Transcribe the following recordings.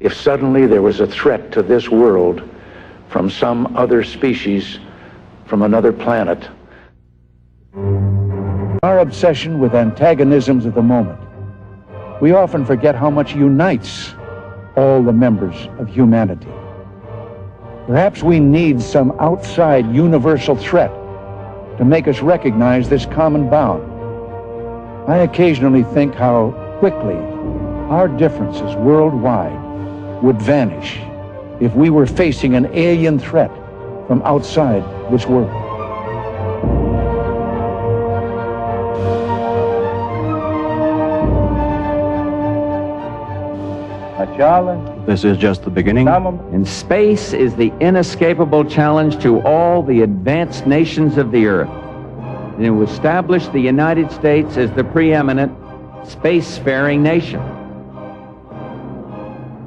if suddenly there was a threat to this world from some other species, from another planet. Our obsession with antagonisms of the moment, we often forget how much unites all the members of humanity. Perhaps we need some outside universal threat to make us recognize this common bound. I occasionally think how quickly our differences worldwide would vanish if we were facing an alien threat from outside this world. This is just the beginning. And space is the inescapable challenge to all the advanced nations of the earth. And to establish the United States as the preeminent spacefaring nation.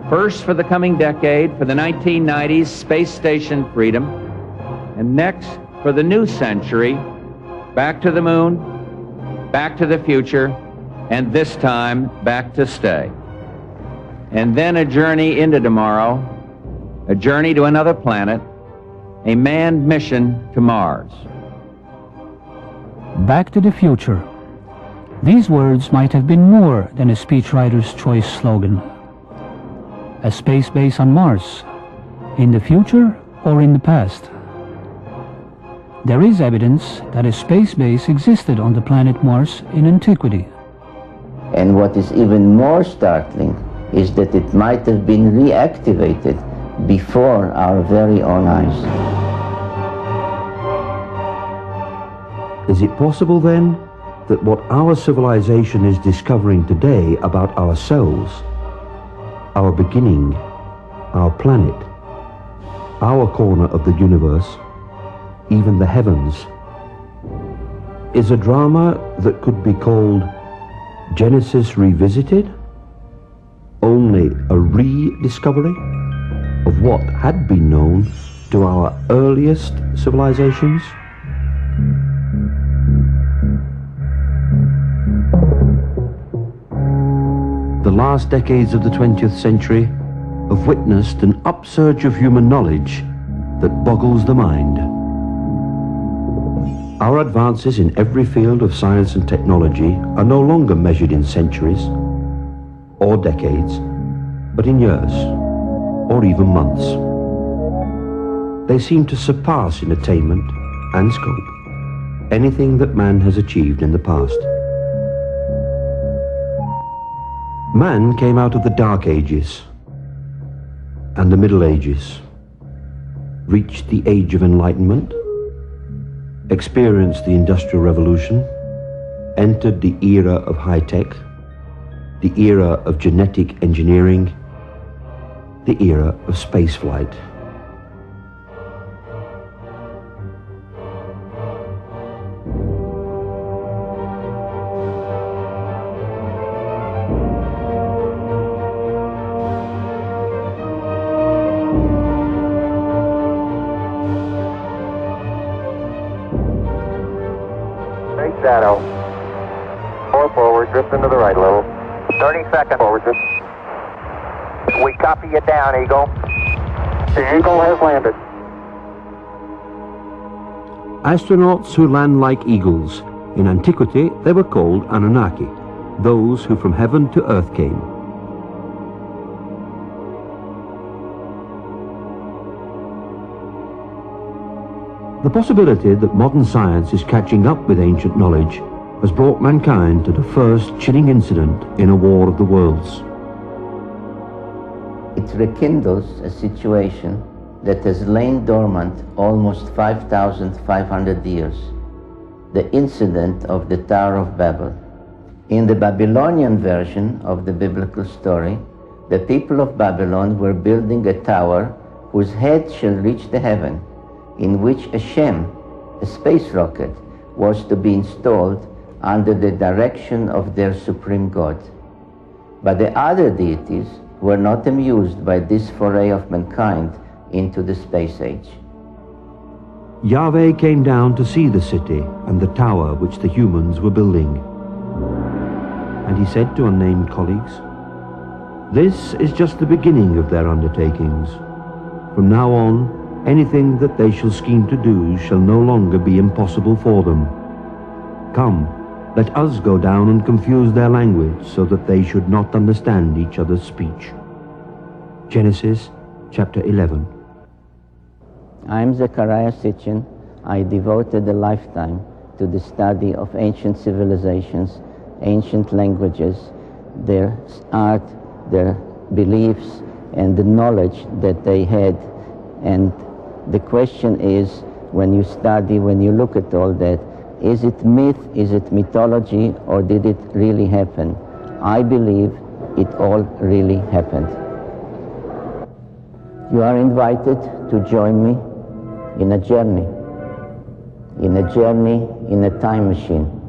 First for the coming decade, for the 1990s, space station freedom. And next, for the new century, back to the moon, back to the future, and this time, back to stay. And then a journey into tomorrow, a journey to another planet, a manned mission to Mars. Back to the future. These words might have been more than a speechwriter's choice slogan. A space base on Mars, in the future or in the past? There is evidence that a space base existed on the planet Mars in antiquity. And what is even more startling is that it might have been reactivated before our very own eyes. Is it possible then that what our civilization is discovering today about ourselves, our beginning, our planet, our corner of the universe, even the heavens, is a drama that could be called Genesis Revisited? Only a rediscovery of what had been known to our earliest civilizations? The last decades of the 20th century have witnessed an upsurge of human knowledge that boggles the mind. Our advances in every field of science and technology are no longer measured in centuries or decades, but in years or even months. They seem to surpass in attainment and scope anything that man has achieved in the past. Man came out of the Dark Ages and the Middle Ages, reached the Age of Enlightenment, experienced the Industrial Revolution, entered the era of high-tech, the era of genetic engineering, the era of spaceflight. Shadow. 4 forward, drift into the right a little. 30 seconds forward, drift. We copy you down, Eagle. The Eagle has landed. Astronauts who land like eagles. In antiquity, they were called Anunnaki, those who from heaven to earth came. The possibility that modern science is catching up with ancient knowledge has brought mankind to the first chilling incident in a war of the worlds. It rekindles a situation that has lain dormant almost 5,500 years, the incident of the Tower of Babel. In the Babylonian version of the biblical story, the people of Babylon were building a tower whose head shall reach the heaven, in which a Shem, a space rocket, was to be installed under the direction of their supreme god. But the other deities were not amused by this foray of mankind into the space age. Yahweh came down to see the city and the tower which the humans were building. And he said to unnamed colleagues, This is just the beginning of their undertakings. From now on, anything that they shall scheme to do shall no longer be impossible for them. Come, let us go down and confuse their language so that they should not understand each other's speech. Genesis chapter 11. I'm Zechariah Sitchin. I devoted a lifetime to the study of ancient civilizations, ancient languages, their art, their beliefs, and the knowledge that they had. And the question is, when you study, when you look at all that, is it myth, is it mythology, or did it really happen? I believe it all really happened. You are invited to join me in a journey in a time machine.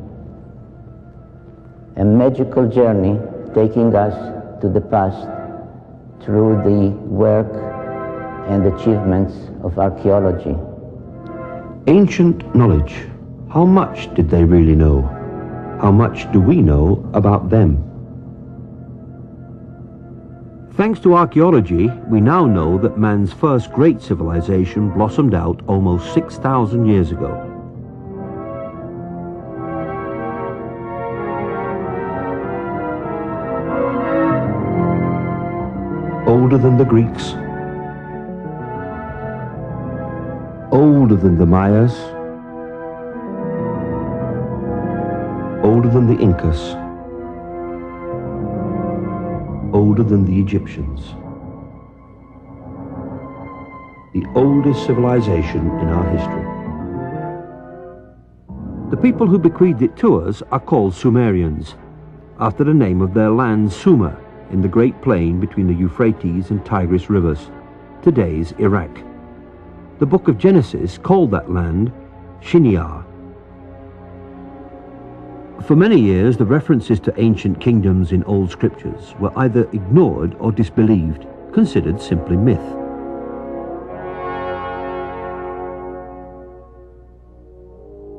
A magical journey taking us to the past through the work and achievements of archaeology. Ancient knowledge. How much did they really know? How much do we know about them? Thanks to archaeology, we now know that man's first great civilization blossomed out almost 6,000 years ago. Older than the Greeks, older than the Mayas, older than the Incas, older than the Egyptians. The oldest civilization in our history. The people who bequeathed it to us are called Sumerians, after the name of their land Sumer, in the Great Plain between the Euphrates and Tigris rivers, today's Iraq. The book of Genesis called that land Shinar. For many years, the references to ancient kingdoms in old scriptures were either ignored or disbelieved, considered simply myth.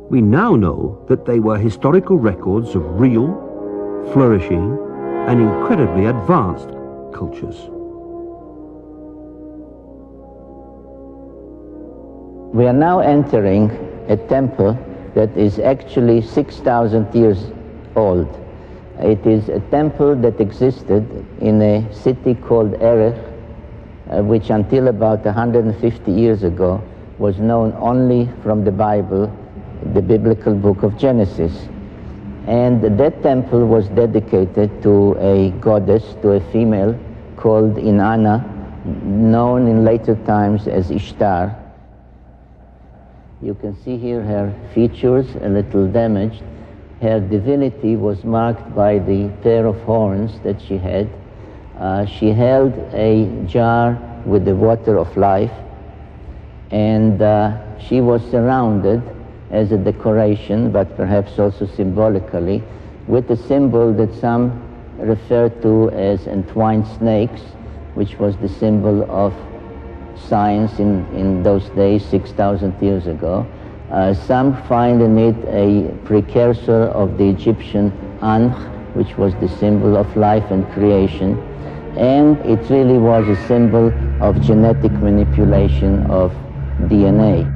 We now know that they were historical records of real, flourishing, and incredibly advanced cultures. We are now entering a temple that is actually 6,000 years old. It is a temple that existed in a city called Erech, which until about 150 years ago was known only from the Bible, the biblical book of Genesis. And that temple was dedicated to a goddess, to a female called Inanna, known in later times as Ishtar. You can see here her features, a little damaged. Her divinity was marked by the pair of horns that she had. She held a jar with the water of life, and she was surrounded as a decoration, but perhaps also symbolically, with a symbol that some refer to as entwined snakes, which was the symbol of science in those days, 6,000 years ago. Some find in it a precursor of the Egyptian Ankh, which was the symbol of life and creation. And it really was a symbol of genetic manipulation of DNA.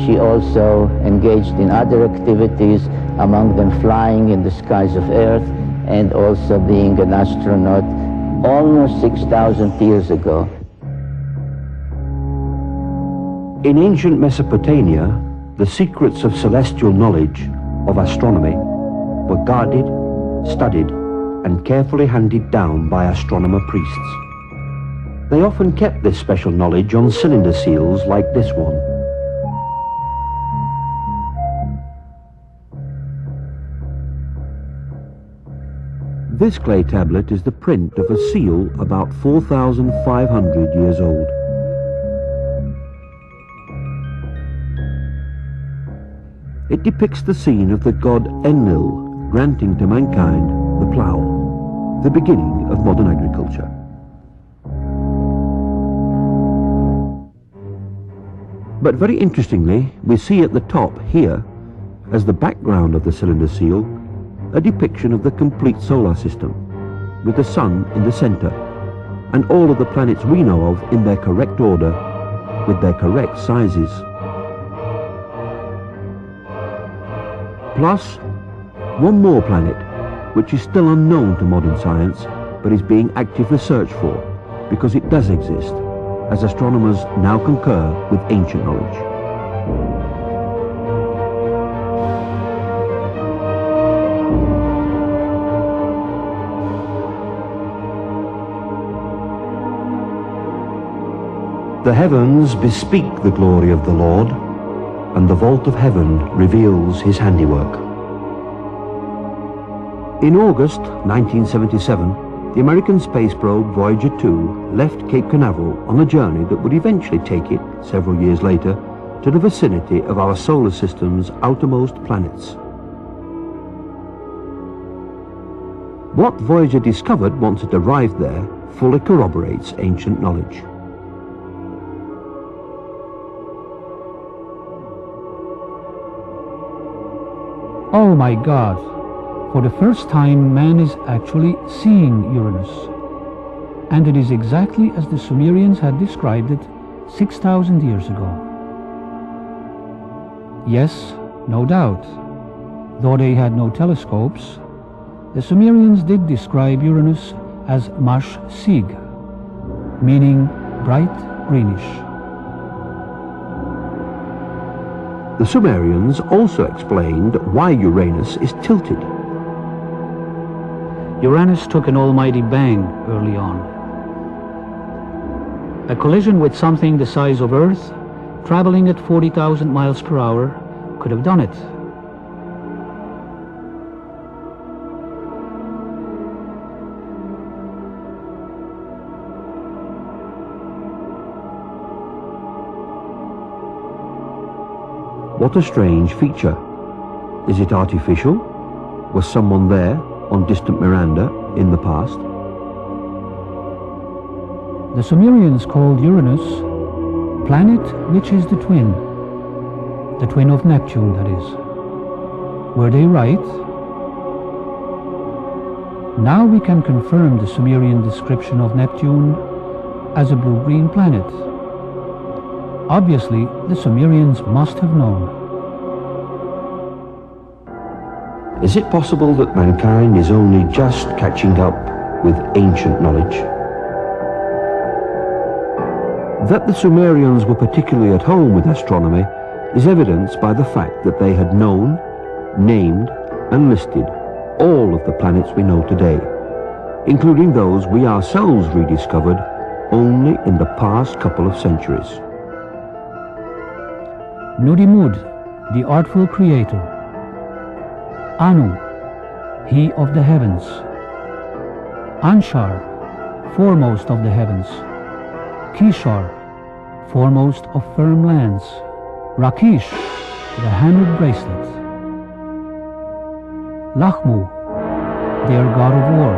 She also engaged in other activities, among them flying in the skies of Earth and also being an astronaut almost 6,000 years ago. In ancient Mesopotamia, the secrets of celestial knowledge, of astronomy, were guarded, studied, and carefully handed down by astronomer priests. They often kept this special knowledge on cylinder seals like this one. This clay tablet is the print of a seal about 4,500 years old. It depicts the scene of the god Enlil granting to mankind the plough, the beginning of modern agriculture. But very interestingly, we see at the top here, as the background of the cylinder seal, a depiction of the complete solar system, with the Sun in the center, and all of the planets we know of in their correct order, with their correct sizes. Plus, one more planet, which is still unknown to modern science, but is being actively searched for, because it does exist, as astronomers now concur with ancient knowledge. The heavens bespeak the glory of the Lord, and the vault of heaven reveals his handiwork. In August 1977, the American space probe Voyager 2 left Cape Canaveral on a journey that would eventually take it, several years later, to the vicinity of our solar system's outermost planets. What Voyager discovered once it arrived there fully corroborates ancient knowledge. Oh my God! For the first time, man is actually seeing Uranus. And it is exactly as the Sumerians had described it 6,000 years ago. Yes, no doubt, though they had no telescopes, the Sumerians did describe Uranus as Mash Sig, meaning bright greenish. The Sumerians also explained why Uranus is tilted. Uranus took an almighty bang early on. A collision with something the size of Earth, traveling at 40,000 miles per hour, could have done it. What a strange feature. Is it artificial? Was someone there on distant Miranda in the past? The Sumerians called Uranus planet which is the twin of Neptune, that is. Were they right? Now we can confirm the Sumerian description of Neptune as a blue-green planet. Obviously, the Sumerians must have known. Is it possible that mankind is only just catching up with ancient knowledge? That the Sumerians were particularly at home with astronomy is evidenced by the fact that they had known, named, and listed all of the planets we know today, including those we ourselves rediscovered only in the past couple of centuries. Nudimud, the artful creator. Anu, he of the heavens. Anshar, foremost of the heavens. Kishar, foremost of firm lands. Rakish, the hammered bracelet. Lachmu, their god of war.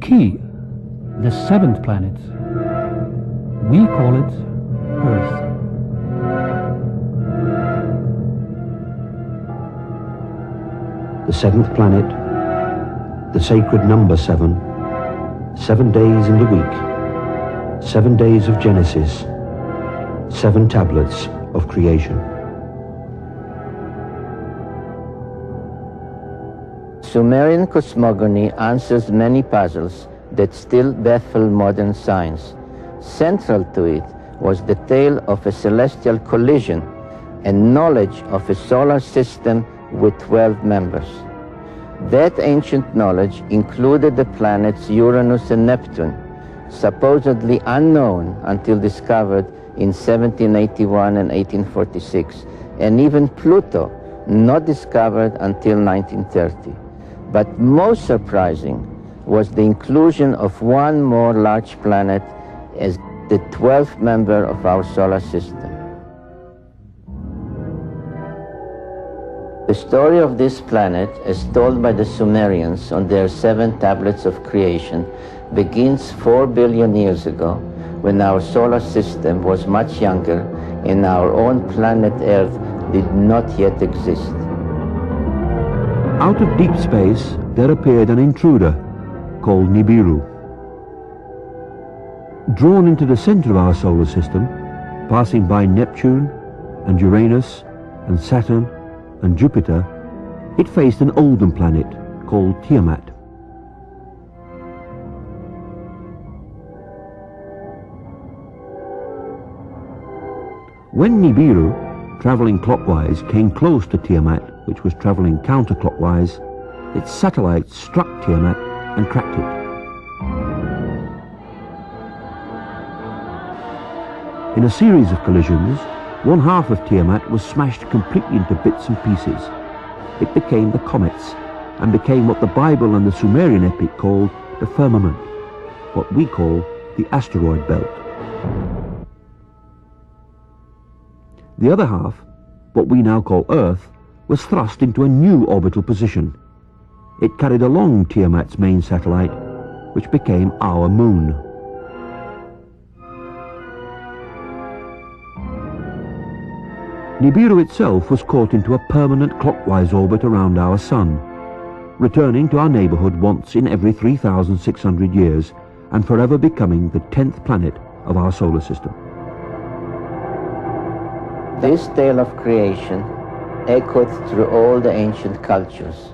Ki, the seventh planet. We call it Earth. The seventh planet, the sacred number 7, 7 days in the week, 7 days of Genesis, 7 tablets of creation. Sumerian cosmogony answers many puzzles that still baffle modern science. Central to it was the tale of a celestial collision and knowledge of a solar system with 12 members. That ancient knowledge included the planets Uranus and Neptune, supposedly unknown until discovered in 1781 and 1846, and even Pluto, not discovered until 1930. But most surprising was the inclusion of one more large planet as the 12th member of our solar system. The story of this planet, as told by the Sumerians on their 7 tablets of creation, begins 4 billion years ago, when our solar system was much younger and our own planet Earth did not yet exist. Out of deep space, there appeared an intruder called Nibiru. Drawn into the center of our solar system, passing by Neptune and Uranus and Saturn and Jupiter, it faced an older planet called Tiamat. When Nibiru, traveling clockwise, came close to Tiamat, which was traveling counterclockwise, its satellite struck Tiamat and cracked it. In a series of collisions, one half of Tiamat was smashed completely into bits and pieces. It became the comets, and became what the Bible and the Sumerian epic called the firmament, what we call the asteroid belt. The other half, what we now call Earth, was thrust into a new orbital position. It carried along Tiamat's main satellite, which became our moon. Nibiru itself was caught into a permanent clockwise orbit around our Sun, returning to our neighborhood once in every 3,600 years and forever becoming the 10th planet of our solar system. This tale of creation echoed through all the ancient cultures,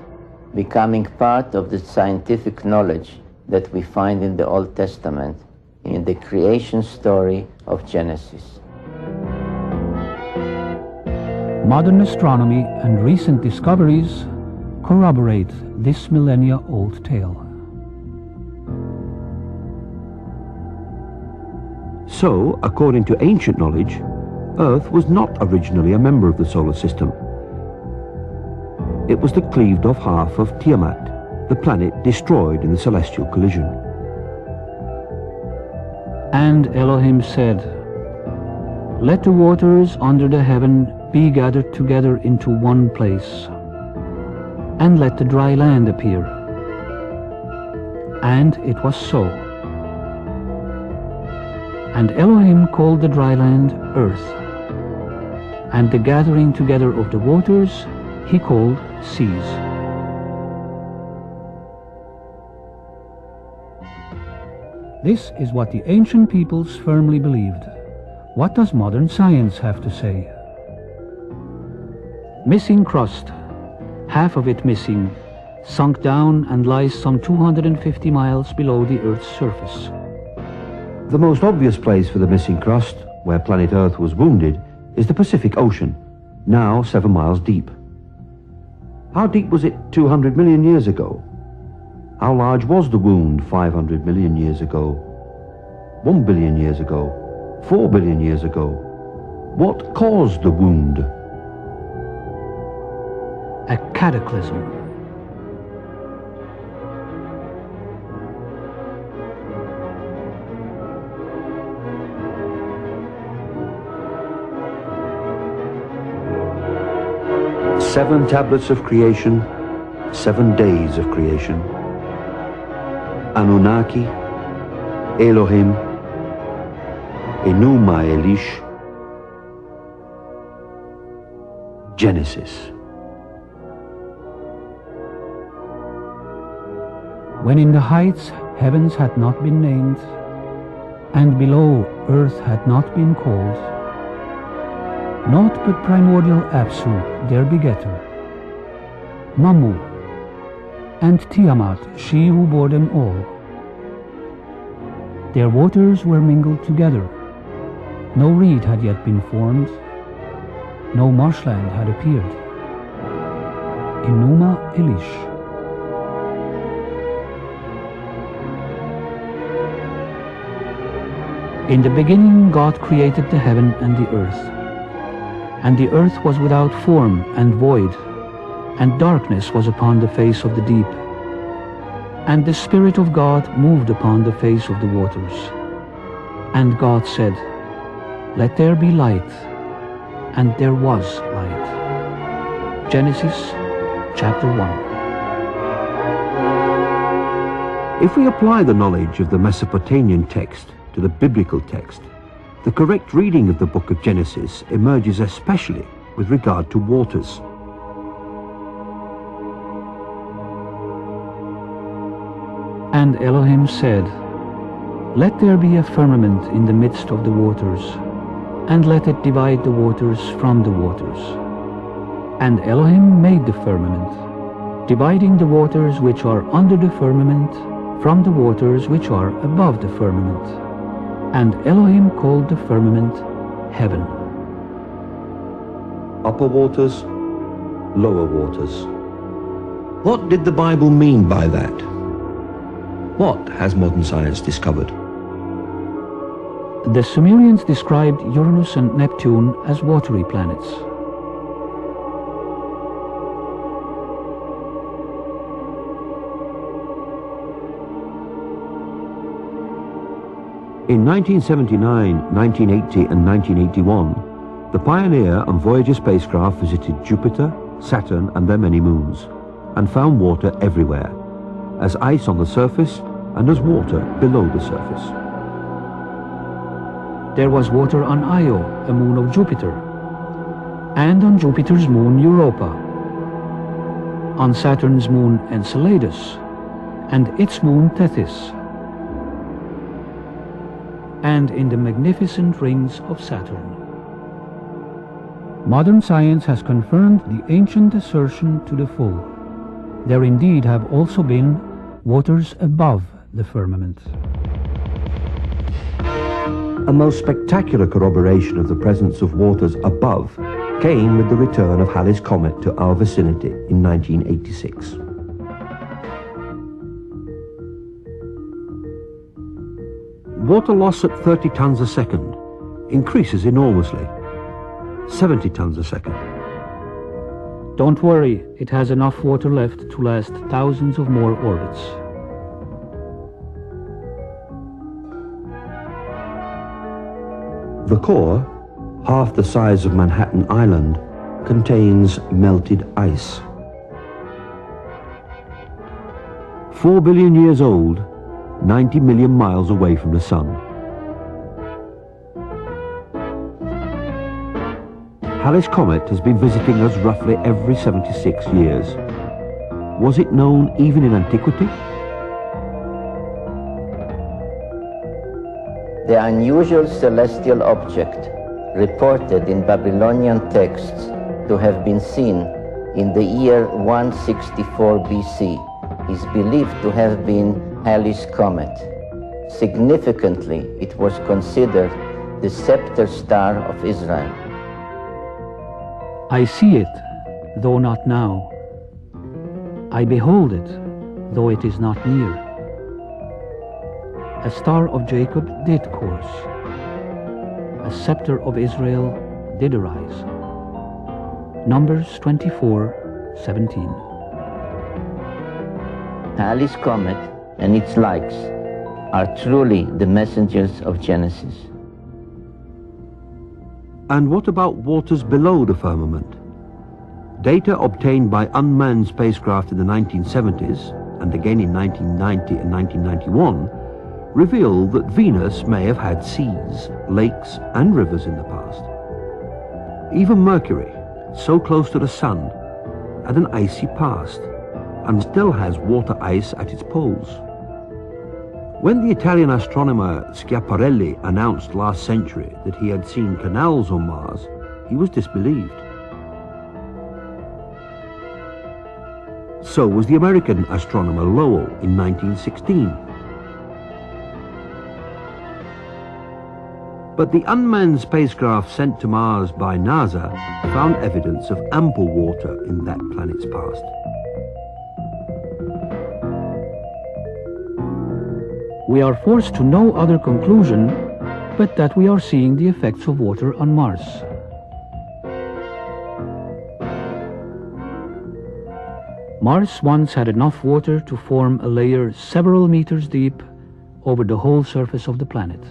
becoming part of the scientific knowledge that we find in the Old Testament, in the creation story of Genesis. Modern astronomy and recent discoveries corroborate this millennia-old tale. So, according to ancient knowledge, Earth was not originally a member of the solar system. It was the cleaved-off half of Tiamat, the planet destroyed in the celestial collision. And Elohim said, "Let the waters under the heaven be gathered together into one place, and let the dry land appear." And it was so. And Elohim called the dry land Earth, and the gathering together of the waters he called seas. This is what the ancient peoples firmly believed. What does modern science have to say? Missing crust, half of it missing, sunk down and lies some 250 miles below the Earth's surface. The most obvious place for the missing crust, where planet Earth was wounded, is the Pacific Ocean, now 7 miles deep. How deep was it 200 million years ago? How large was the wound 500 million years ago? 1 billion years ago? 4 billion years ago? What caused the wound? A cataclysm. Seven tablets of creation, 7 days of creation. Anunnaki, Elohim, Enuma Elish, Genesis. When in the heights heavens had not been named, and below earth had not been called, naught but primordial Apsu, their begetter, Mamu, and Tiamat, she who bore them all. Their waters were mingled together. No reed had yet been formed, no marshland had appeared. Enuma Elish. In the beginning God created the heaven and the earth. And the earth was without form and void, and darkness was upon the face of the deep. And the Spirit of God moved upon the face of the waters. And God said, "Let there be light," and there was light. Genesis chapter 1. If we apply the knowledge of the Mesopotamian text to the biblical text, the correct reading of the book of Genesis emerges especially with regard to waters. And Elohim said, "Let there be a firmament in the midst of the waters, and let it divide the waters from the waters." And Elohim made the firmament, dividing the waters which are under the firmament from the waters which are above the firmament. And Elohim called the firmament heaven. Upper waters, lower waters. What did the Bible mean by that? What has modern science discovered? The Sumerians described Uranus and Neptune as watery planets. In 1979, 1980 and 1981, the Pioneer and Voyager spacecraft visited Jupiter, Saturn and their many moons, and found water everywhere, as ice on the surface and as water below the surface. There was water on Io, a moon of Jupiter, and on Jupiter's moon Europa, on Saturn's moon Enceladus, and its moon Tethys, and in the magnificent rings of Saturn. Modern science has confirmed the ancient assertion to the full. There indeed have also been waters above the firmament. A most spectacular corroboration of the presence of waters above came with the return of Halley's Comet to our vicinity in 1986. Water loss at 30 tons a second increases enormously. 70 tons a second. Don't worry, it has enough water left to last thousands of more orbits. The core, half the size of Manhattan Island, contains melted ice. 4 billion years old, 90 million miles away from the Sun. Halley's Comet has been visiting us roughly every 76 years. Was it known even in antiquity? The unusual celestial object, reported in Babylonian texts to have been seen in the year 164 BC, is believed to have been Halley's Comet. Significantly, it was considered the scepter star of Israel. I see it, though not now. I behold it, though it is not near. A star of Jacob did course. A scepter of Israel did arise. Numbers 24:17. Halley's Comet and its likes are truly the messengers of Genesis. And what about waters below the firmament? Data obtained by unmanned spacecraft in the 1970s, and again in 1990 and 1991, reveal that Venus may have had seas, lakes and rivers in the past. Even Mercury, so close to the Sun, had an icy past and still has water ice at its poles. When the Italian astronomer Schiaparelli announced last century that he had seen canals on Mars, he was disbelieved. So was the American astronomer Lowell in 1916. But the unmanned spacecraft sent to Mars by NASA found evidence of ample water in that planet's past. We are forced to no other conclusion but that we are seeing the effects of water on Mars. Mars once had enough water to form a layer several meters deep over the whole surface of the planet.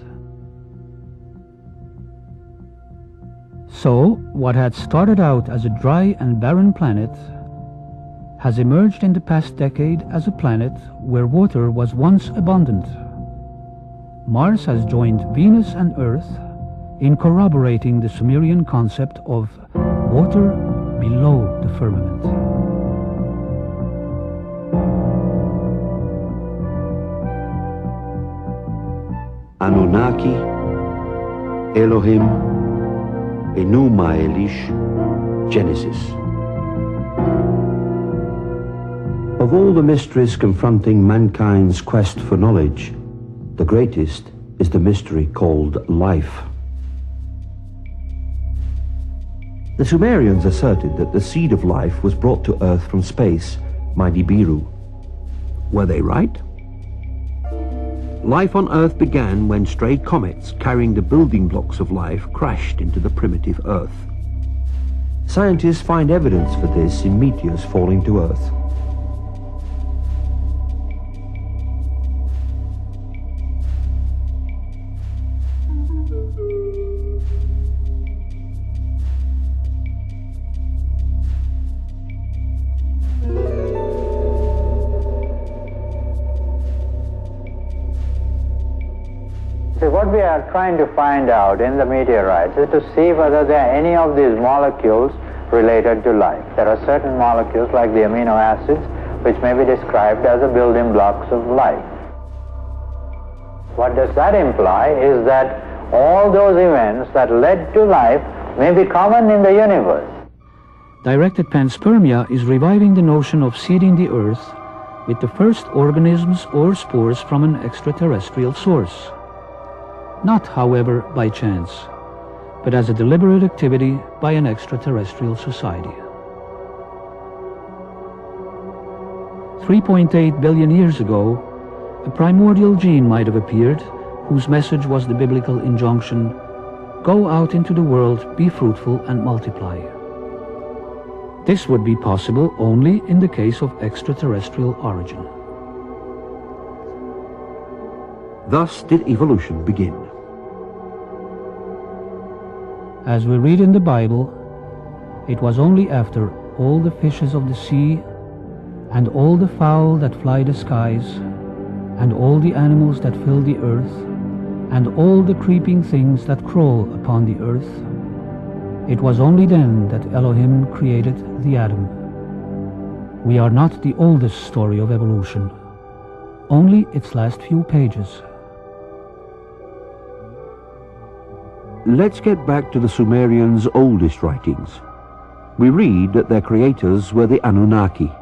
So, what had started out as a dry and barren planet has emerged in the past decade as a planet where water was once abundant. Mars has joined Venus and Earth in corroborating the Sumerian concept of water below the firmament. Anunnaki, Elohim, Enuma Elish, Genesis. Of all the mysteries confronting mankind's quest for knowledge, the greatest is the mystery called life. The Sumerians asserted that the seed of life was brought to Earth from space by Nibiru. Were they right? Life on Earth began when stray comets carrying the building blocks of life crashed into the primitive Earth. Scientists find evidence for this in meteors falling to Earth. What we are trying to find out in the meteorites is to see whether there are any of these molecules related to life. There are certain molecules like the amino acids which may be described as the building blocks of life. What does that imply is that all those events that led to life may be common in the universe. Directed panspermia is reviving the notion of seeding the Earth with the first organisms or spores from an extraterrestrial source. Not, however, by chance, but as a deliberate activity by an extraterrestrial society. 3.8 billion years ago, a primordial gene might have appeared whose message was the biblical injunction, "Go out into the world, be fruitful and multiply." This would be possible only in the case of extraterrestrial origin. Thus did evolution begin. As we read in the Bible, it was only after all the fishes of the sea, and all the fowl that fly the skies, and all the animals that fill the earth, and all the creeping things that crawl upon the earth, it was only then that Elohim created the Adam. We are not the oldest story of evolution, only its last few pages. Let's get back to the Sumerians' oldest writings. We read that their creators were the Anunnaki,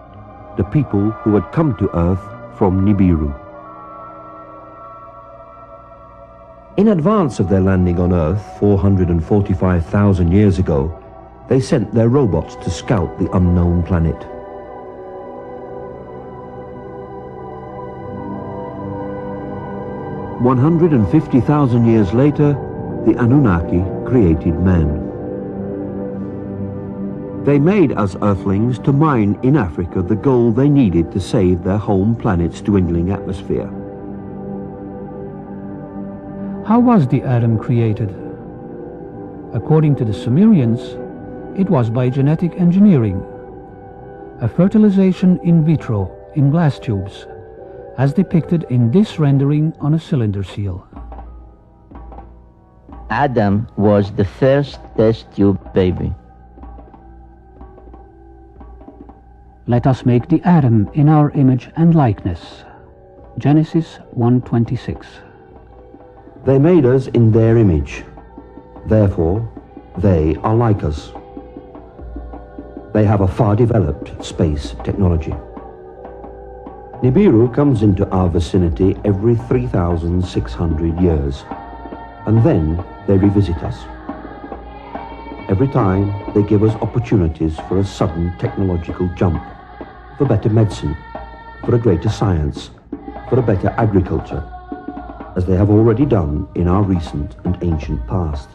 the people who had come to Earth from Nibiru. In advance of their landing on Earth 445,000 years ago, they sent their robots to scout the unknown planet. "150,000 years later, the Anunnaki created man. They made us Earthlings to mine in Africa the gold they needed to save their home planet's dwindling atmosphere. How was the Adam created? According to the Sumerians, it was by genetic engineering, a fertilization in vitro in glass tubes, as depicted in this rendering on a cylinder seal. Adam was the first test tube baby. Let us make the Adam in our image and likeness. Genesis 1:26. They made us in their image. Therefore, they are like us. They have a far developed space technology. Nibiru comes into our vicinity every 3,600 years, and then they revisit us. Every time they give us opportunities for a sudden technological jump, for better medicine, for a greater science, for a better agriculture, as they have already done in our recent and ancient past.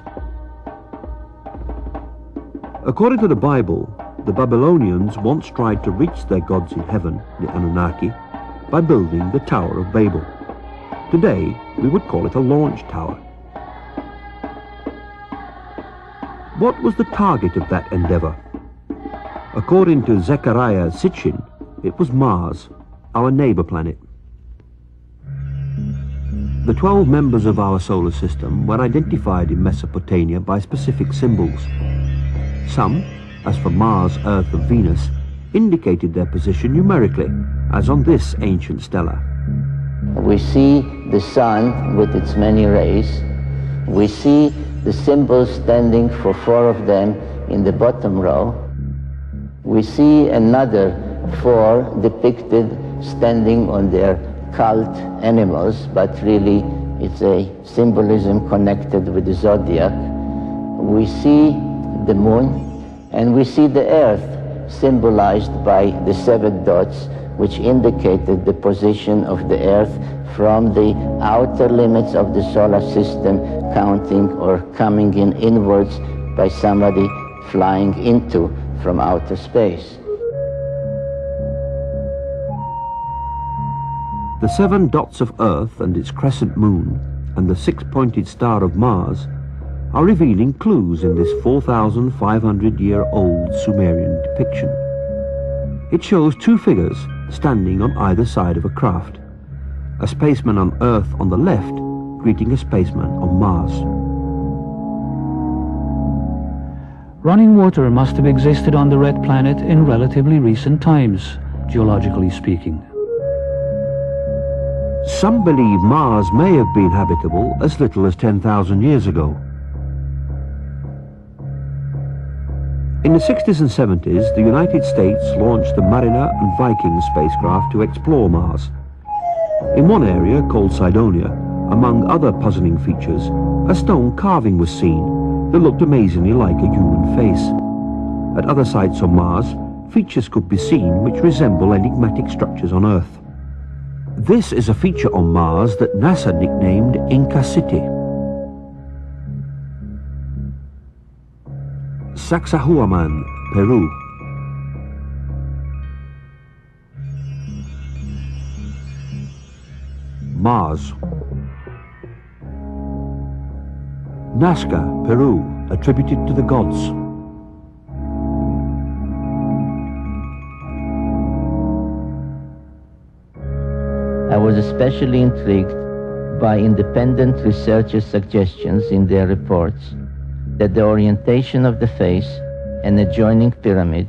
According to the Bible, the Babylonians once tried to reach their gods in heaven, the Anunnaki, by building the Tower of Babel. Today, we would call it a launch tower. What was the target of that endeavor? According to Zechariah Sitchin, it was Mars, our neighbor planet. The 12 members of our solar system were identified in Mesopotamia by specific symbols. Some as for Mars, Earth and Venus, indicated their position numerically, as on this ancient stela. We see the sun with its many rays. We see the symbols standing for 4 of them in the bottom row. We see another 4 depicted standing on their cult animals, but really it's a symbolism connected with the zodiac. We see the moon, and we see the earth symbolized by the 7 dots, which indicated the position of the earth from the outer limits of the solar system, counting or coming in inwards by somebody flying into from outer space. The 7 dots of Earth and its crescent moon and the 6-pointed star of Mars are revealing clues in this 4,500-year-old Sumerian depiction. It shows 2 figures standing on either side of a craft, a spaceman on Earth on the left greeting a spaceman on Mars. Running water must have existed on the red planet in relatively recent times, geologically speaking. Some believe Mars may have been habitable as little as 10,000 years ago. In the 60s and 70s, the United States launched the Mariner and Viking spacecraft to explore Mars. In one area, called Cydonia, among other puzzling features, a stone carving was seen that looked amazingly like a human face. At other sites on Mars, features could be seen which resemble enigmatic structures on Earth. This is a feature on Mars that NASA nicknamed Inca City. Sacsayhuaman, Peru. Mars. Nazca, Peru, attributed to the gods. I was especially intrigued by independent researchers' suggestions in their reports that the orientation of the face and adjoining pyramid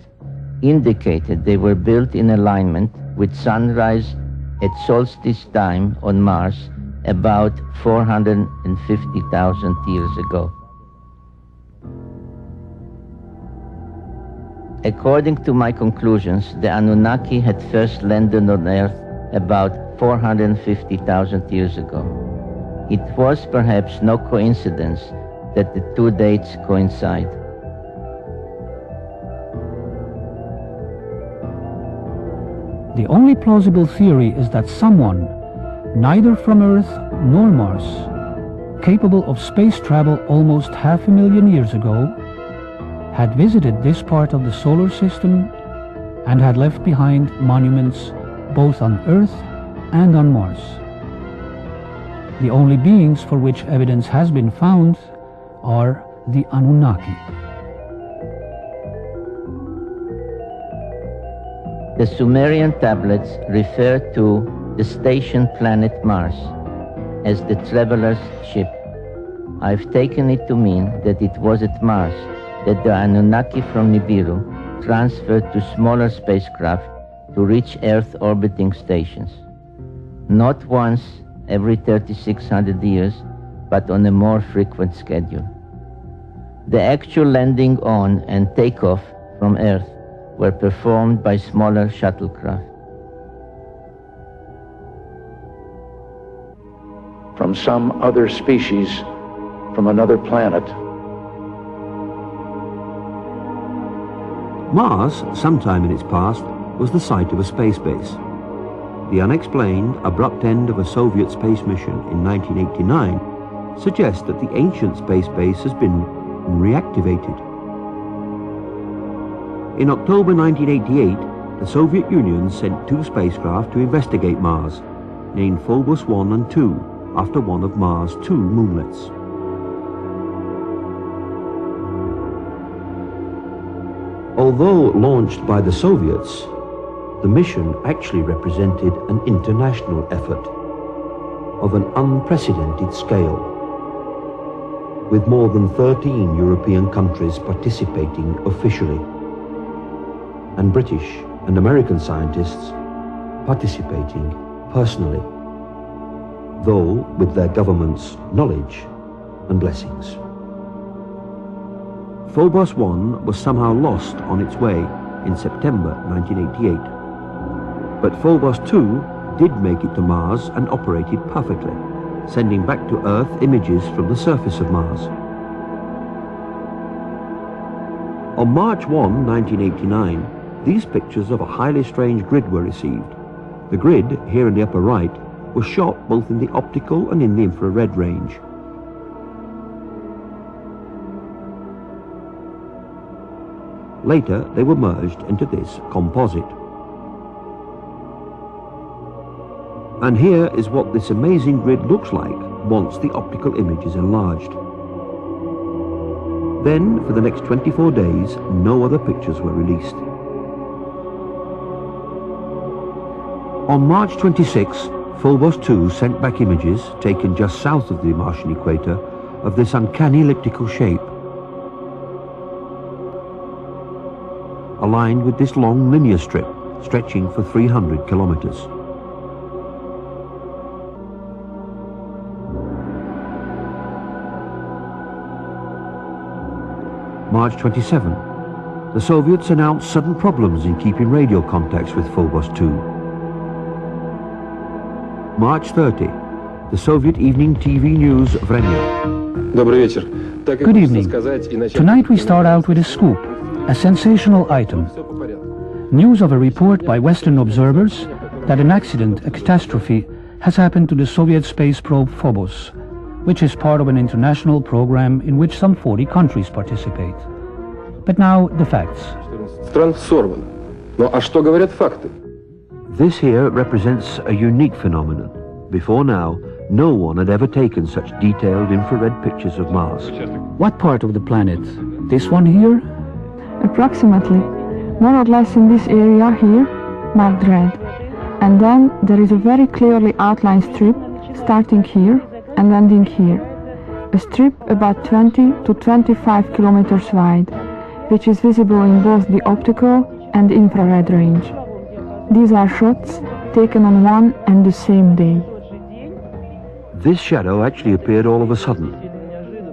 indicated they were built in alignment with sunrise at solstice time on Mars about 450,000 years ago. According to my conclusions, the Anunnaki had first landed on Earth about 450,000 years ago. It was perhaps no coincidence that the 2 dates coincide. The only plausible theory is that someone, neither from Earth nor Mars, capable of space travel almost 500,000 years ago, had visited this part of the solar system and had left behind monuments both on Earth and on Mars. The only beings for which evidence has been found are the Anunnaki. The Sumerian tablets refer to the station planet Mars as the traveler's ship. I've taken it to mean that it was at Mars that the Anunnaki from Nibiru transferred to smaller spacecraft to reach Earth orbiting stations. Not once every 3,600 years, but on a more frequent schedule. The actual landing on and takeoff from Earth were performed by smaller shuttlecraft. From some other species, from another planet. Mars, sometime in its past, was the site of a space base. The unexplained, abrupt end of a Soviet space mission in 1989 suggests that the ancient space base has been reactivated. In October 1988, the Soviet Union sent 2 spacecraft to investigate Mars, named Phobos 1 and 2, after one of Mars' 2 moonlets. Although launched by the Soviets, the mission actually represented an international effort of an unprecedented scale, with more than 13 European countries participating officially. and British and American scientists participating personally, though with their government's knowledge and blessings. Phobos 1 was somehow lost on its way in September 1988. But Phobos 2 did make it to Mars and operated perfectly, sending back to Earth images from the surface of Mars. On March 1, 1989, these pictures of a highly strange grid were received. The grid, here in the upper right, was shot both in the optical and in the infrared range. Later, they were merged into this composite. And here is what this amazing grid looks like once the optical image is enlarged. Then, for the next 24 days, no other pictures were released. On March 26, Phobos 2 sent back images, taken just south of the Martian equator, of this uncanny elliptical shape, aligned with this long linear strip stretching for 300 kilometers. March 27, the Soviets announced sudden problems in keeping radio contacts with Phobos 2. March 30, the Soviet evening TV news Vremya. Good evening. Tonight we start out with a scoop, a sensational item. News of a report by Western observers that an accident, a catastrophe, has happened to the Soviet space probe Phobos, which is part of an international program in which some 40 countries participate. But now, the facts. This here represents a unique phenomenon. Before now, no one had ever taken such detailed infrared pictures of Mars. What part of the planet? This one here? Approximately, more or less in this area here, marked red. And then there is a very clearly outlined strip starting here and ending here. A strip about 20 to 25 kilometers wide, which is visible in both the optical and infrared range. These are shots taken on one and the same day. This shadow actually appeared all of a sudden.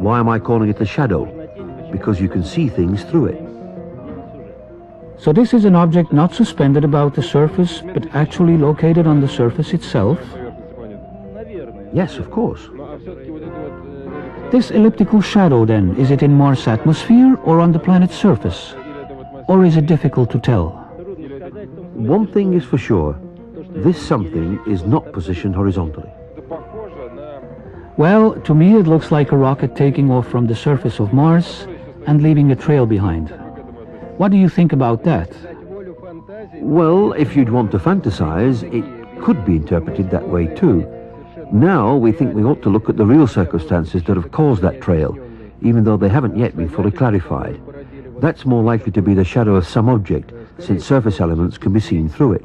Why am I calling it a shadow? Because you can see things through it. So this is an object not suspended about the surface, but actually located on the surface itself? Yes, of course. This elliptical shadow then, is it in Mars' atmosphere or on the planet's surface? Or is it difficult to tell? One thing is for sure, this something is not positioned horizontally. Well, to me it looks like a rocket taking off from the surface of Mars and leaving a trail behind. What do you think about that? Well, if you'd want to fantasize, it could be interpreted that way too. Now we think we ought to look at the real circumstances that have caused that trail, even though they haven't yet been fully clarified. That's more likely to be the shadow of some object, since surface elements can be seen through it.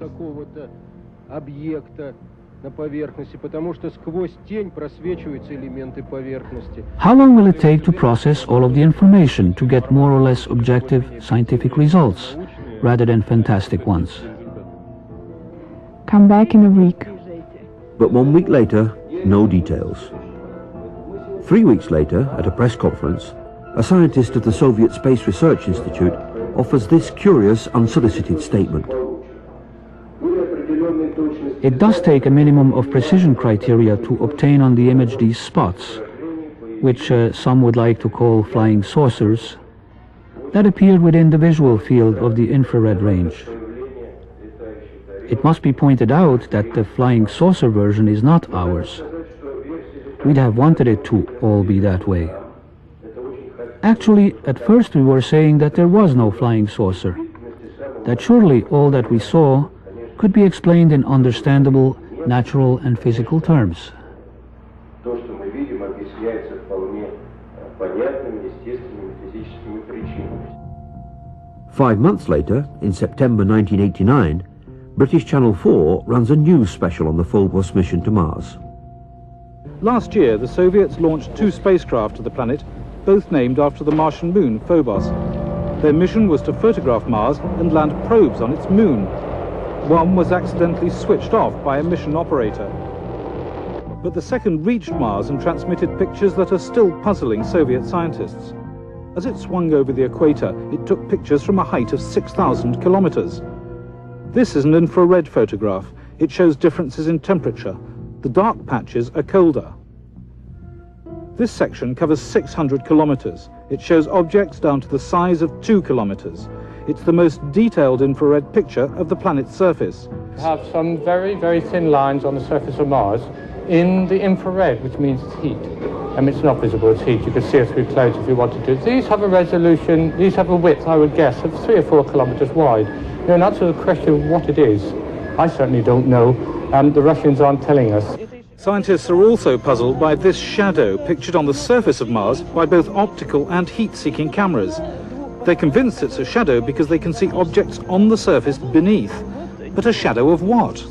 How long will it take to process all of the information to get more or less objective scientific results, rather than fantastic ones? Come back in a week. But 1 week later, no details. 3 weeks later, at a press conference, a scientist of the Soviet Space Research Institute offers this curious, unsolicited statement. It does take a minimum of precision criteria to obtain on the image these spots, which some would like to call flying saucers, that appeared within the visual field of the infrared range. It must be pointed out that the flying saucer version is not ours. We'd have wanted it to all be that way. Actually, at first we were saying that there was no flying saucer, that surely all that we saw could be explained in understandable, natural and physical terms. 5 months later, in September 1989, British Channel 4 runs a news special on the Phobos mission to Mars. Last year, the Soviets launched 2 spacecraft to the planet, both named after the Martian moon, Phobos. Their mission was to photograph Mars and land probes on its moon. One was accidentally switched off by a mission operator. But the second reached Mars and transmitted pictures that are still puzzling Soviet scientists. As it swung over the equator, it took pictures from a height of 6,000 kilometers. This is an infrared photograph. It shows differences in temperature. The dark patches are colder. This section covers 600 kilometers. It shows objects down to the size of 2 kilometers. It's the most detailed infrared picture of the planet's surface. We have some very, very thin lines on the surface of Mars in the infrared, which means it's heat. I mean, it's not visible, it's heat. You could see it through clouds if you wanted to. These have a resolution, these have a width, I would guess, of 3 or 4 kilometers wide. You know, and that's a question of what it is. I certainly don't know, and the Russians aren't telling us. Scientists are also puzzled by this shadow pictured on the surface of Mars by both optical and heat-seeking cameras. They're convinced it's a shadow because they can see objects on the surface beneath. But a shadow of what?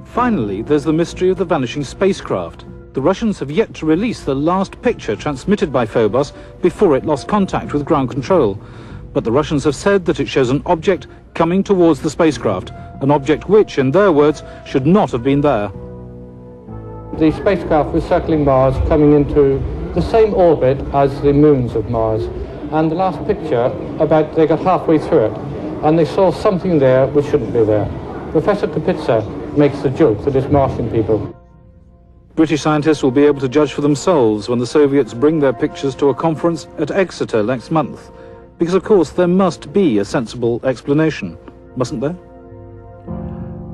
Finally, there's the mystery of the vanishing spacecraft. The Russians have yet to release the last picture transmitted by Phobos before it lost contact with ground control. But the Russians have said that it shows an object coming towards the spacecraft, an object which, in their words, should not have been there. The spacecraft was circling Mars, coming into the same orbit as the moons of Mars. And the last picture, they got halfway through it, and they saw something there which shouldn't be there. Professor Kapitsa makes the joke that it's Martian people. British scientists will be able to judge for themselves when the Soviets bring their pictures to a conference at Exeter next month. Because, of course, there must be a sensible explanation, mustn't there?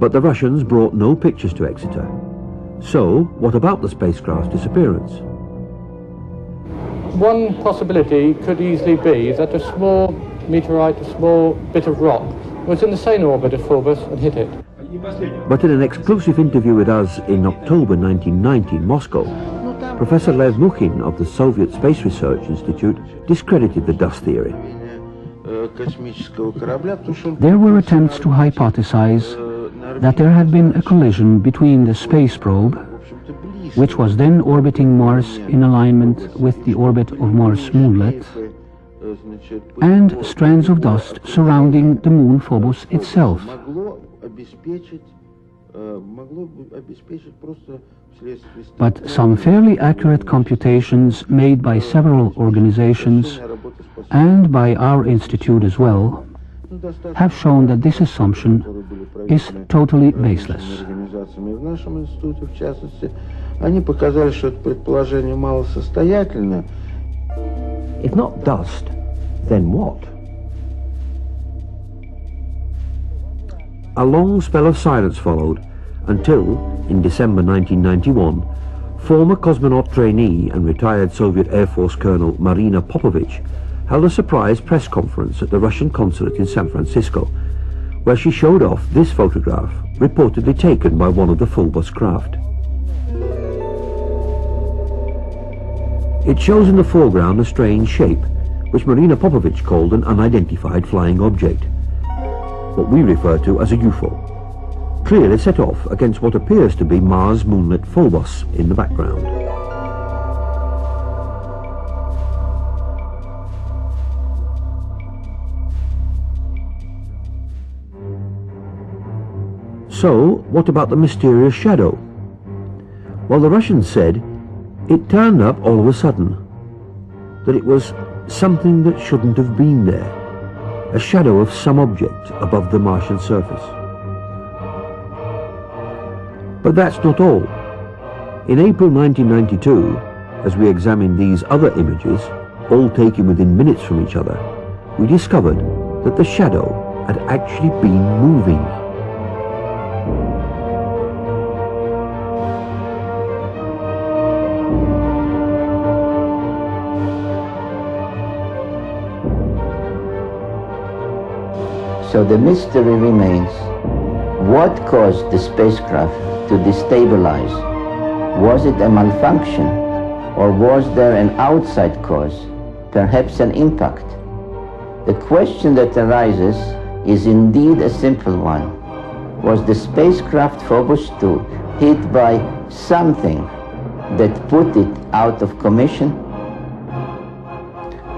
But the Russians brought no pictures to Exeter. So, what about the spacecraft's disappearance? One possibility could easily be that a small meteorite, a small bit of rock, was in the same orbit of Phobos and hit it. But in an exclusive interview with us in October 1990 in Moscow, Professor Lev Mukhin of the Soviet Space Research Institute discredited the dust theory. There were attempts to hypothesize that there had been a collision between the space probe, which was then orbiting Mars in alignment with the orbit of Mars moonlet, and strands of dust surrounding the moon Phobos itself. But some fairly accurate computations made by several organizations and by our institute as well have shown that this assumption is totally baseless. If not dust, then what? A long spell of silence followed until, in December 1991, former cosmonaut trainee and retired Soviet Air Force Colonel Marina Popovich held a surprise press conference at the Russian consulate in San Francisco, where she showed off this photograph, reportedly taken by one of the Phobos craft. It shows in the foreground a strange shape, which Marina Popovich called an unidentified flying object, what we refer to as a UFO, clearly set off against what appears to be Mars moonlit Phobos in the background. So, what about the mysterious shadow? Well, the Russians said it turned up all of a sudden, that it was something that shouldn't have been there, a shadow of some object above the Martian surface. But that's not all. In April 1992, as we examined these other images, all taken within minutes from each other, we discovered that the shadow had actually been moving. So the mystery remains, what caused the spacecraft to destabilize? Was it a malfunction, or was there an outside cause, perhaps an impact? The question that arises is indeed a simple one. Was the spacecraft Phobos 2 hit by something that put it out of commission?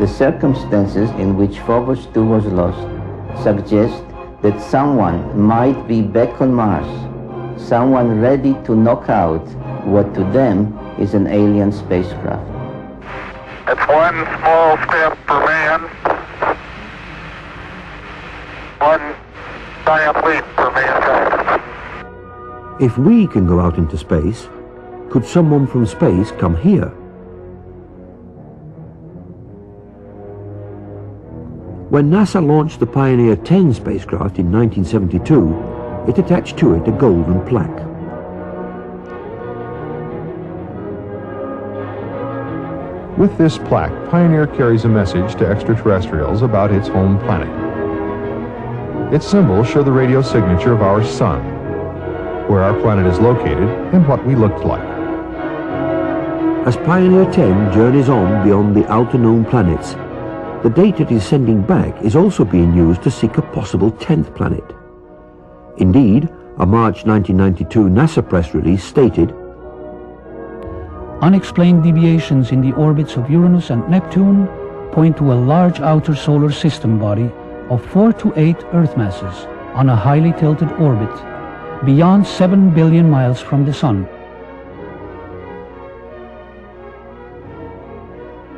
The circumstances in which Phobos 2 was lost suggest that someone might be back on Mars, someone ready to knock out what to them is an alien spacecraft. It's one small step for man, one giant leap for mankind. If we can go out into space, could someone from space come here? When NASA launched the Pioneer 10 spacecraft in 1972, it attached to it a golden plaque. With this plaque, Pioneer carries a message to extraterrestrials about its home planet. Its symbols show the radio signature of our sun, where our planet is located, and what we looked like. As Pioneer 10 journeys on beyond the outer known planets, the data it is sending back is also being used to seek a possible 10th planet. Indeed, a March 1992 NASA press release stated, "Unexplained deviations in the orbits of Uranus and Neptune point to a large outer solar system body of 4 to 8 Earth masses on a highly tilted orbit, beyond 7 billion miles from the Sun."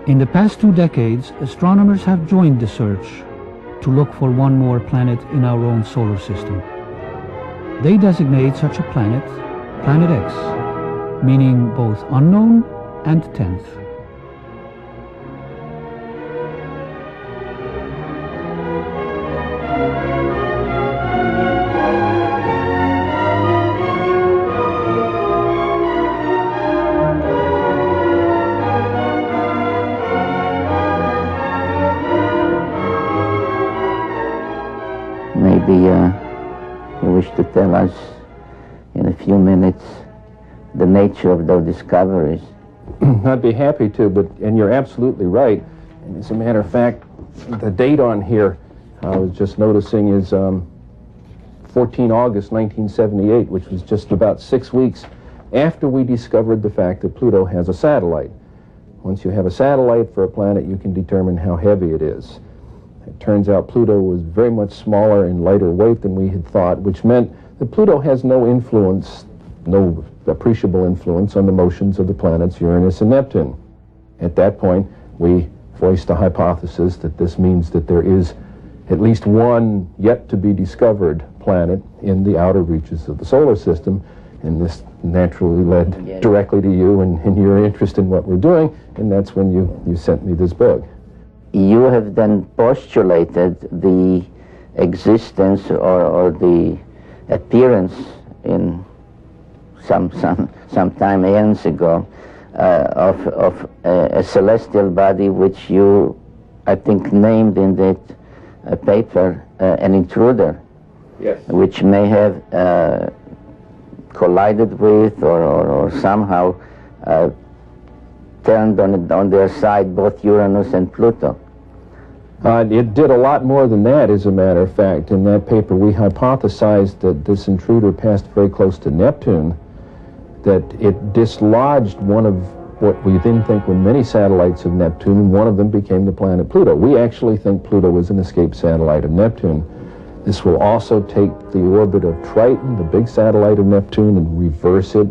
In the past 2 decades, astronomers have joined the search to look for one more planet in our own solar system. They designate such a planet Planet X, meaning both unknown and 10th. Maybe you wish to tell us in a few minutes the nature of those discoveries. I'd be happy to, and you're absolutely right. And as a matter of fact, the date on here, I was just noticing, is 14 August 1978, which was just about 6 weeks after we discovered the fact that Pluto has a satellite. Once you have a satellite for a planet, you can determine how heavy it is. It turns out Pluto was very much smaller and lighter weight than we had thought, which meant that Pluto has no influence, no appreciable influence on the motions of the planets Uranus and Neptune. At that point, we voiced a hypothesis that this means that there is at least one yet to be discovered planet in the outer reaches of the solar system, and this naturally led directly to you and your interest in what we're doing, and that's when you sent me this book. You have then postulated the existence or the appearance in some time years ago of a celestial body which you, I think, named in that paper an intruder. Yes. Which may have collided with or somehow turned on their side both Uranus and Pluto. It did a lot more than that, as a matter of fact. In that paper, we hypothesized that this intruder passed very close to Neptune, that it dislodged one of what we then think were many satellites of Neptune, and one of them became the planet Pluto. We actually think Pluto was an escaped satellite of Neptune. This will also take the orbit of Triton, the big satellite of Neptune, and reverse it.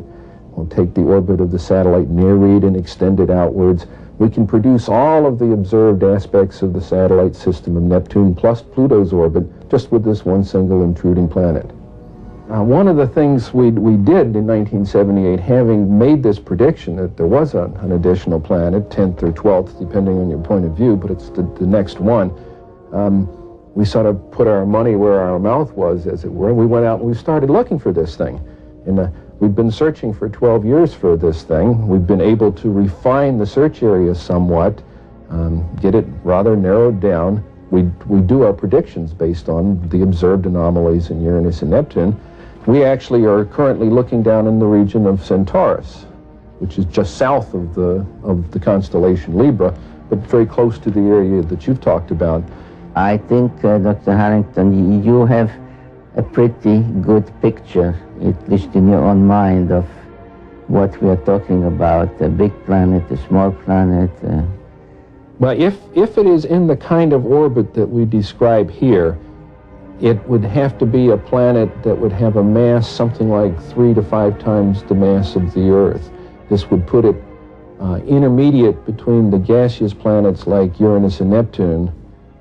We'll take the orbit of the satellite Nereid and extend it outwards. We can produce all of the observed aspects of the satellite system of Neptune plus Pluto's orbit just with this one single intruding planet. One of the things we did in 1978, having made this prediction that there was an additional planet, 10th or 12th, depending on your point of view, but it's the next one, we sort of put our money where our mouth was, as it were, and we went out and we started looking for this thing. And we've been searching for 12 years for this thing. We've been able to refine the search area somewhat, get it rather narrowed down. We do our predictions based on the observed anomalies in Uranus and Neptune. We actually are currently looking down in the region of Centaurus, which is just south of the constellation Libra, but very close to the area that you've talked about. I think, Dr. Harrington, you have a pretty good picture, at least in your own mind, of what we are talking about: a big planet, a small planet, Well, if it is in the kind of orbit that we describe here, it would have to be a planet that would have a mass something like 3 to 5 times the mass of the Earth. This would put it intermediate between the gaseous planets like Uranus and Neptune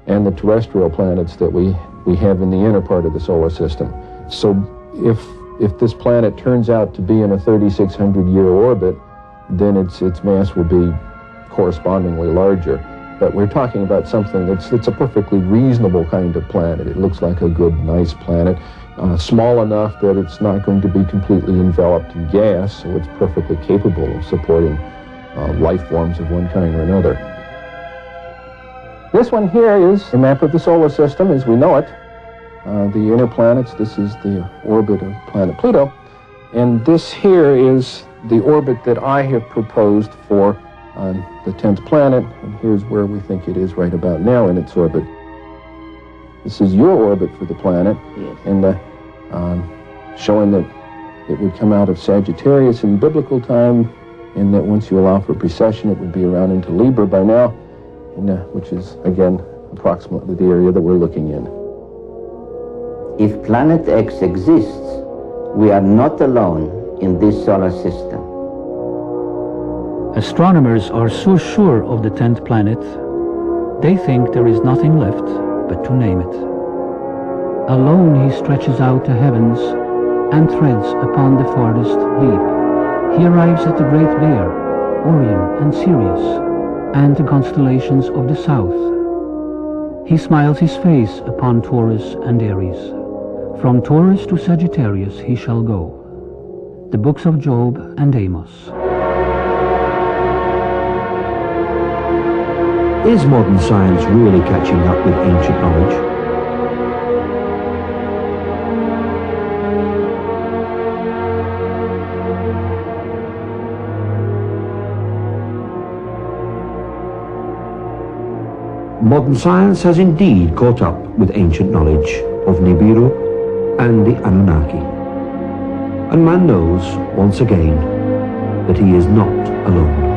and the terrestrial planets that we have in the inner part of the solar system. So if this planet turns out to be in a 3,600-year orbit, then its mass will be correspondingly larger. But we're talking about something it's a perfectly reasonable kind of planet. It looks like a good, nice planet, small enough that it's not going to be completely enveloped in gas, so it's perfectly capable of supporting life forms of one kind or another. This one here is a map of the solar system as we know it. The inner planets, this is the orbit of planet Pluto, and this here is the orbit that I have proposed for the 10th planet, and here's where we think it is right about now in its orbit. This is your orbit for the planet, yes. And showing that it would come out of Sagittarius in biblical time, and that once you allow for precession, it would be around into Libra by now, which is, again, approximately the area that we're looking in. If Planet X exists, we are not alone in this solar system. Astronomers are so sure of the 10th planet, they think there is nothing left but to name it. Alone he stretches out the heavens and treads upon the farthest deep. He arrives at the Great Bear, Orion and Sirius, and the constellations of the south. He smiles his face upon Taurus and Aries. From Taurus to Sagittarius he shall go. The books of Job and Amos. Is modern science really catching up with ancient knowledge? Modern science has indeed caught up with ancient knowledge of Nibiru and the Anunnaki. And man knows, once again, that he is not alone.